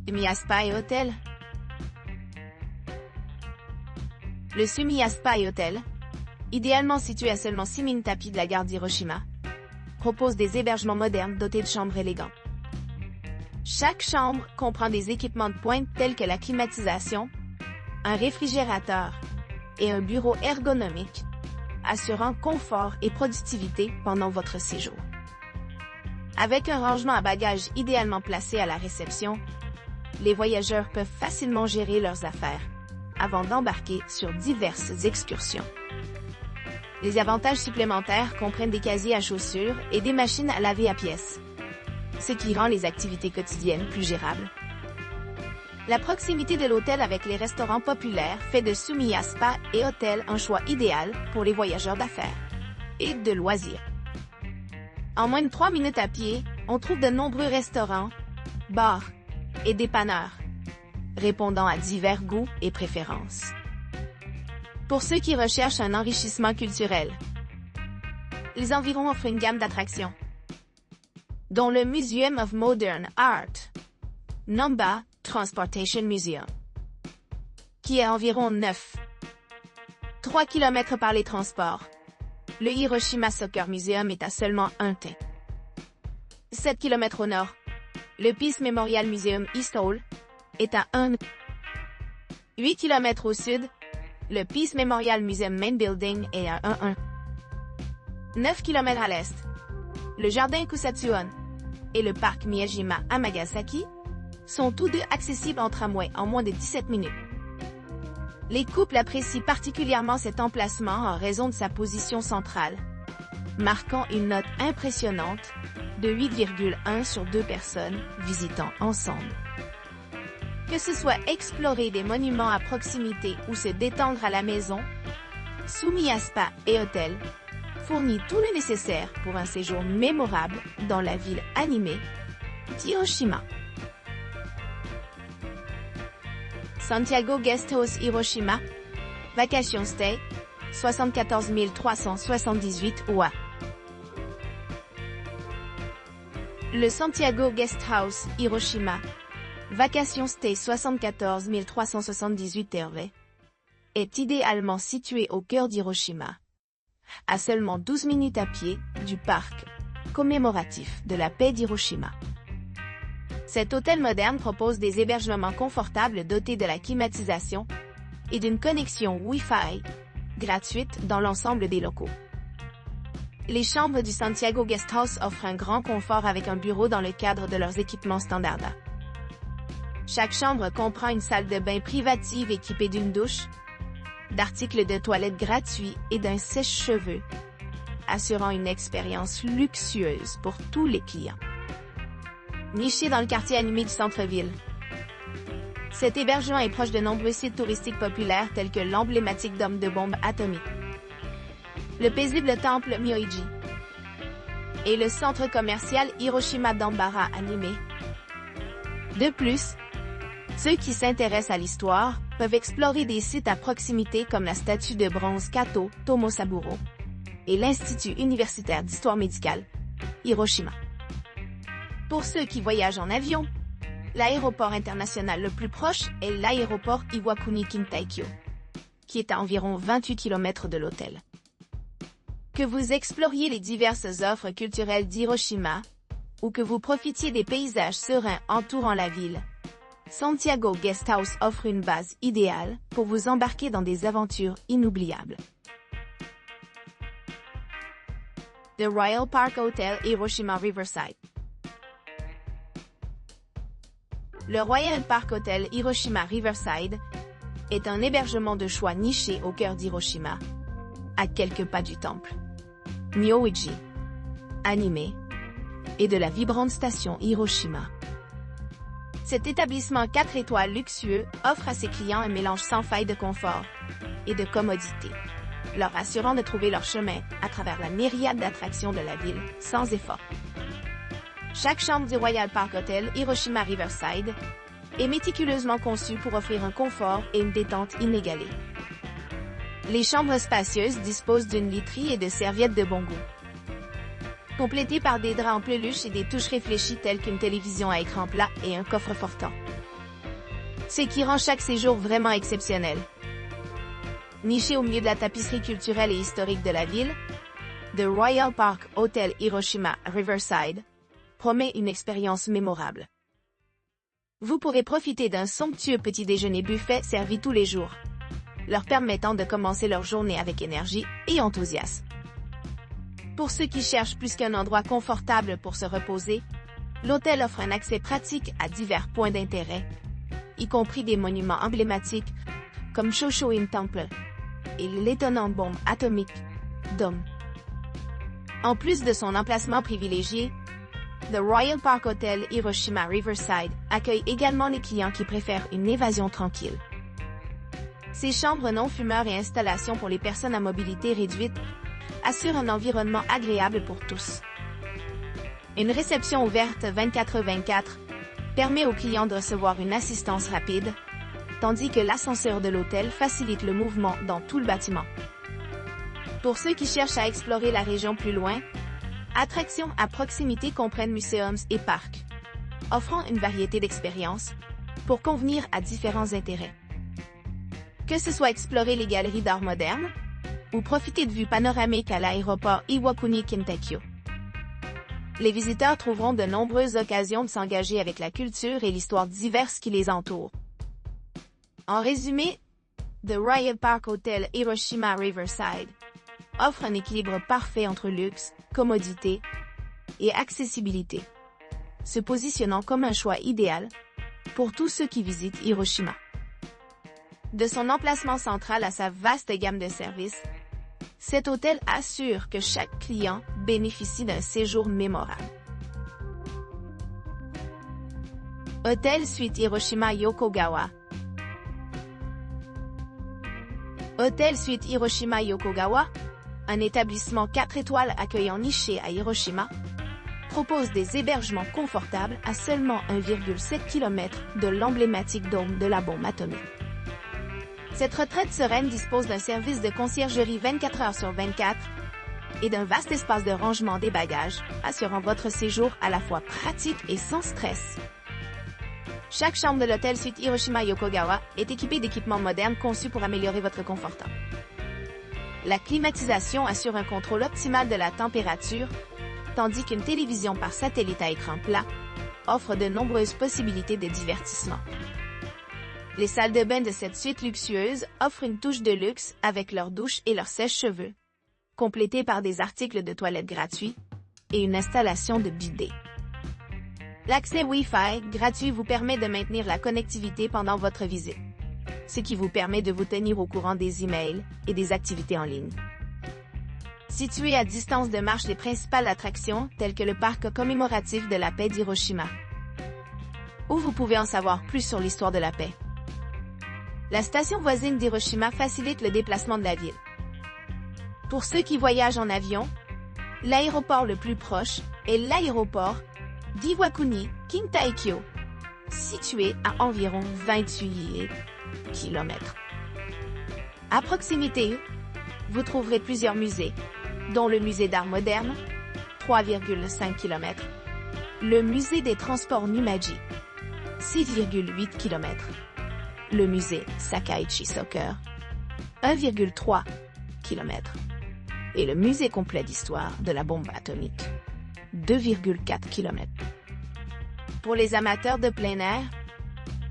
Sumiya Spa et Hôtel. Le Sumiya Spa et Hôtel, idéalement situé à seulement 6 minutes à pied de la gare d'Hiroshima, propose des hébergements modernes dotés de chambres élégantes. Chaque chambre comprend des équipements de pointe tels que la climatisation, un réfrigérateur et un bureau ergonomique, assurant confort et productivité pendant votre séjour. Avec un rangement à bagages idéalement placé à la réception, les voyageurs peuvent facilement gérer leurs affaires avant d'embarquer sur diverses excursions. Les avantages supplémentaires comprennent des casiers à chaussures et des machines à laver à pièces, ce qui rend les activités quotidiennes plus gérables. La proximité de l'hôtel avec les restaurants populaires fait de Sumiya Spa et Hôtel un choix idéal pour les voyageurs d'affaires et de loisirs. En moins de 3 minutes à pied, on trouve de nombreux restaurants, bars et dépanneurs, répondant à divers goûts et préférences. Pour ceux qui recherchent un enrichissement culturel, les environs offrent une gamme d'attractions, dont le Museum of Modern Art, Namba Transportation Museum, qui est à environ 3 km par les transports. Le Hiroshima Soccer Museum est à seulement 7 km au nord. Le Peace Memorial Museum East Hall est à 8 km au sud. Le Peace Memorial Museum Main Building est à 9 km à l'est. Le jardin Kusatsuon et le parc Miyajima à Nagasaki sont tous deux accessibles en tramway en moins de 17 minutes. Les couples apprécient particulièrement cet emplacement en raison de sa position centrale, marquant une note impressionnante de 8,1 sur 2 personnes visitant ensemble. Que ce soit explorer des monuments à proximité ou se détendre à la maison, Sumiya Spa et Hôtel fournit tout le nécessaire pour un séjour mémorable dans la ville animée d'Hiroshima. Santiago Guest House Hiroshima, Vacation Stay, 74 378 OA. Le Santiago Guest House Hiroshima, Vacation Stay 74 378 RV, est idéalement situé au cœur d'Hiroshima, à seulement 12 minutes à pied du parc commémoratif de la paix d'Hiroshima. Cet hôtel moderne propose des hébergements confortables dotés de la climatisation et d'une connexion Wi-Fi gratuite dans l'ensemble des locaux. Les chambres du Santiago Guest House offrent un grand confort avec un bureau dans le cadre de leurs équipements standards. Chaque chambre comprend une salle de bain privative équipée d'une douche, d'articles de toilette gratuits et d'un sèche-cheveux, assurant une expérience luxueuse pour tous les clients. Niché dans le quartier animé du centre-ville, cet hébergement est proche de nombreux sites touristiques populaires tels que l'emblématique dôme de bombe atomique, le paisible temple Myoji et le centre commercial Hiroshima Dambara animé. De plus, ceux qui s'intéressent à l'histoire peuvent explorer des sites à proximité comme la statue de bronze Kato Tomosaburo et l'Institut universitaire d'histoire médicale, Hiroshima. Pour ceux qui voyagent en avion, l'aéroport international le plus proche est l'aéroport Iwakuni Kintaikyo, qui est à environ 28 km de l'hôtel. Que vous exploriez les diverses offres culturelles d'Hiroshima, ou que vous profitiez des paysages sereins entourant la ville, Santiago Guest House offre une base idéale pour vous embarquer dans des aventures inoubliables. The Royal Park Hotel Hiroshima Riverside. Le Royal Park Hotel Hiroshima Riverside est un hébergement de choix niché au cœur d'Hiroshima, à quelques pas du temple Myoji, animé, et de la vibrante station Hiroshima. Cet établissement 4 étoiles luxueux offre à ses clients un mélange sans faille de confort et de commodité, leur assurant de trouver leur chemin à travers la myriade d'attractions de la ville sans effort. Chaque chambre du Royal Park Hotel Hiroshima Riverside est méticuleusement conçue pour offrir un confort et une détente inégalés. Les chambres spacieuses disposent d'une literie et de serviettes de bon goût, complétées par des draps en peluche et des touches réfléchies telles qu'une télévision à écran plat et un coffre-fort. Ce qui rend chaque séjour vraiment exceptionnel. Niché au milieu de la tapisserie culturelle et historique de la ville, The Royal Park Hotel Hiroshima Riverside promet une expérience mémorable. Vous pourrez profiter d'un somptueux petit déjeuner buffet servi tous les jours, leur permettant de commencer leur journée avec énergie et enthousiasme. Pour ceux qui cherchent plus qu'un endroit confortable pour se reposer, l'hôtel offre un accès pratique à divers points d'intérêt, y compris des monuments emblématiques comme Shoshoin Temple et l'étonnant bombe atomique Dome. En plus de son emplacement privilégié, The Royal Park Hotel Hiroshima Riverside accueille également les clients qui préfèrent une évasion tranquille. Ses chambres non-fumeurs et installations pour les personnes à mobilité réduite assurent un environnement agréable pour tous. Une réception ouverte 24/24 permet aux clients de recevoir une assistance rapide, tandis que l'ascenseur de l'hôtel facilite le mouvement dans tout le bâtiment. Pour ceux qui cherchent à explorer la région plus loin, attractions à proximité comprennent muséums et parcs, offrant une variété d'expériences pour convenir à différents intérêts. Que ce soit explorer les galeries d'art moderne ou profiter de vues panoramiques à l'aéroport Iwakuni Kintekyo, les visiteurs trouveront de nombreuses occasions de s'engager avec la culture et l'histoire diverse qui les entourent. En résumé, The Royal Park Hotel Hiroshima Riverside offre un équilibre parfait entre luxe, commodité et accessibilité, se positionnant comme un choix idéal pour tous ceux qui visitent Hiroshima. De son emplacement central à sa vaste gamme de services, cet hôtel assure que chaque client bénéficie d'un séjour mémorable. Hôtel Suite Hiroshima Yokogawa. Hôtel Suite Hiroshima Yokogawa, un établissement 4 étoiles accueillant niché à Hiroshima, propose des hébergements confortables à seulement 1,7 km de l'emblématique dôme de la bombe atomique. Cette retraite sereine dispose d'un service de conciergerie 24 heures sur 24 et d'un vaste espace de rangement des bagages, assurant votre séjour à la fois pratique et sans stress. Chaque chambre de l'hôtel Suite Hiroshima Yokogawa est équipée d'équipements modernes conçus pour améliorer votre confort. La climatisation assure un contrôle optimal de la température, tandis qu'une télévision par satellite à écran plat offre de nombreuses possibilités de divertissement. Les salles de bain de cette suite luxueuse offrent une touche de luxe avec leur douche et leur sèche-cheveux, complétées par des articles de toilette gratuits et une installation de bidet. L'accès Wi-Fi gratuit vous permet de maintenir la connectivité pendant votre visite, ce qui vous permet de vous tenir au courant des emails et des activités en ligne. Situé à distance de marche des principales attractions telles que le parc commémoratif de la paix d'Hiroshima, où vous pouvez en savoir plus sur l'histoire de la paix. La station voisine d'Hiroshima facilite le déplacement de la ville. Pour ceux qui voyagent en avion, l'aéroport le plus proche est l'aéroport d'Iwakuni Kintekyo, situé à environ 28 km. À proximité, vous trouverez plusieurs musées, dont le musée d'art moderne, 3,5 km, le musée des transports Numaji, 6,8 km, le musée Sakaichi Soccer, 1,3 km, et le musée complet d'histoire de la bombe atomique, 2,4 km. Pour les amateurs de plein air,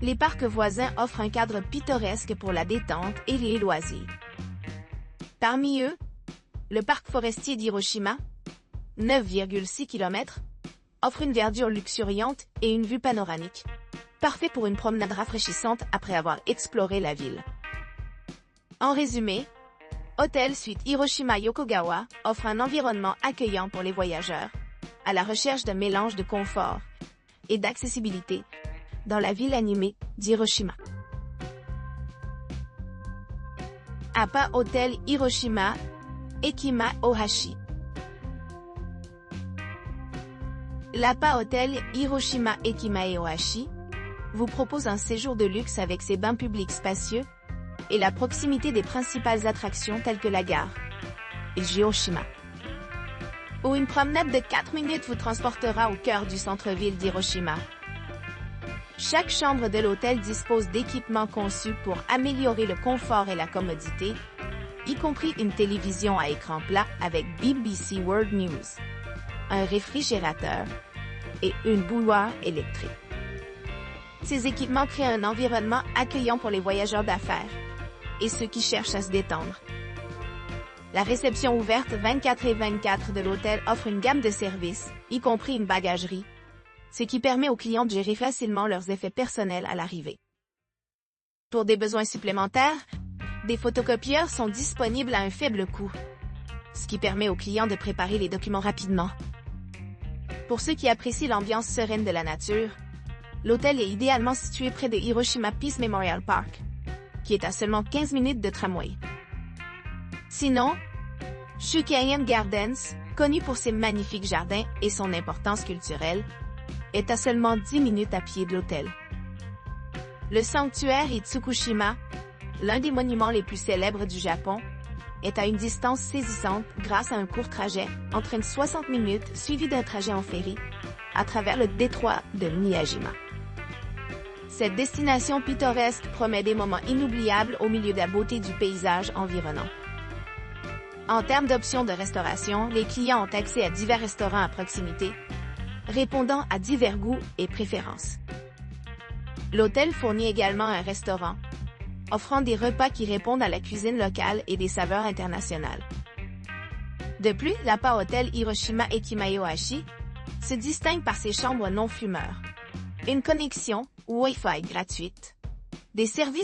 les parcs voisins offrent un cadre pittoresque pour la détente et les loisirs. Parmi eux, le parc forestier d'Hiroshima, 9,6 km, offre une verdure luxuriante et une vue panoramique, parfait pour une promenade rafraîchissante après avoir exploré la ville. En résumé, Hôtel Suite Hiroshima Yokogawa offre un environnement accueillant pour les voyageurs, à la recherche d'un mélange de confort et d'accessibilité dans la ville animée d'Hiroshima. APA Hotel Hiroshima Ekima Ohashi. L'APA Hotel Hiroshima Ekima Ohashi vous propose un séjour de luxe avec ses bains publics spacieux et la proximité des principales attractions telles que la gare Hiroshima, où une promenade de 4 minutes vous transportera au cœur du centre-ville d'Hiroshima. Chaque chambre de l'hôtel dispose d'équipements conçus pour améliorer le confort et la commodité, y compris une télévision à écran plat avec BBC World News, un réfrigérateur et une bouilloire électrique. Ces équipements créent un environnement accueillant pour les voyageurs d'affaires et ceux qui cherchent à se détendre. La réception ouverte 24/24 de l'hôtel offre une gamme de services, y compris une bagagerie, ce qui permet aux clients de gérer facilement leurs effets personnels à l'arrivée. Pour des besoins supplémentaires, des photocopieurs sont disponibles à un faible coût, ce qui permet aux clients de préparer les documents rapidement. Pour ceux qui apprécient l'ambiance sereine de la nature, l'hôtel est idéalement situé près de Hiroshima Peace Memorial Park, qui est à seulement 15 minutes de tramway. Sinon, Shukayan Gardens, connu pour ses magnifiques jardins et son importance culturelle, est à seulement 10 minutes à pied de l'hôtel. Le sanctuaire Itsukushima, l'un des monuments les plus célèbres du Japon, est à une distance saisissante grâce à un court trajet, entraîne 60 minutes suivi d'un trajet en ferry, à travers le détroit de Miyajima. Cette destination pittoresque promet des moments inoubliables au milieu de la beauté du paysage environnant. En termes d'options de restauration, les clients ont accès à divers restaurants à proximité, répondant à divers goûts et préférences. L'hôtel fournit également un restaurant, offrant des repas qui répondent à la cuisine locale et des saveurs internationales. De plus, l'APA Hôtel Hiroshima Ekimayohashi se distingue par ses chambres non-fumeurs, une connexion Wi-Fi gratuite, des services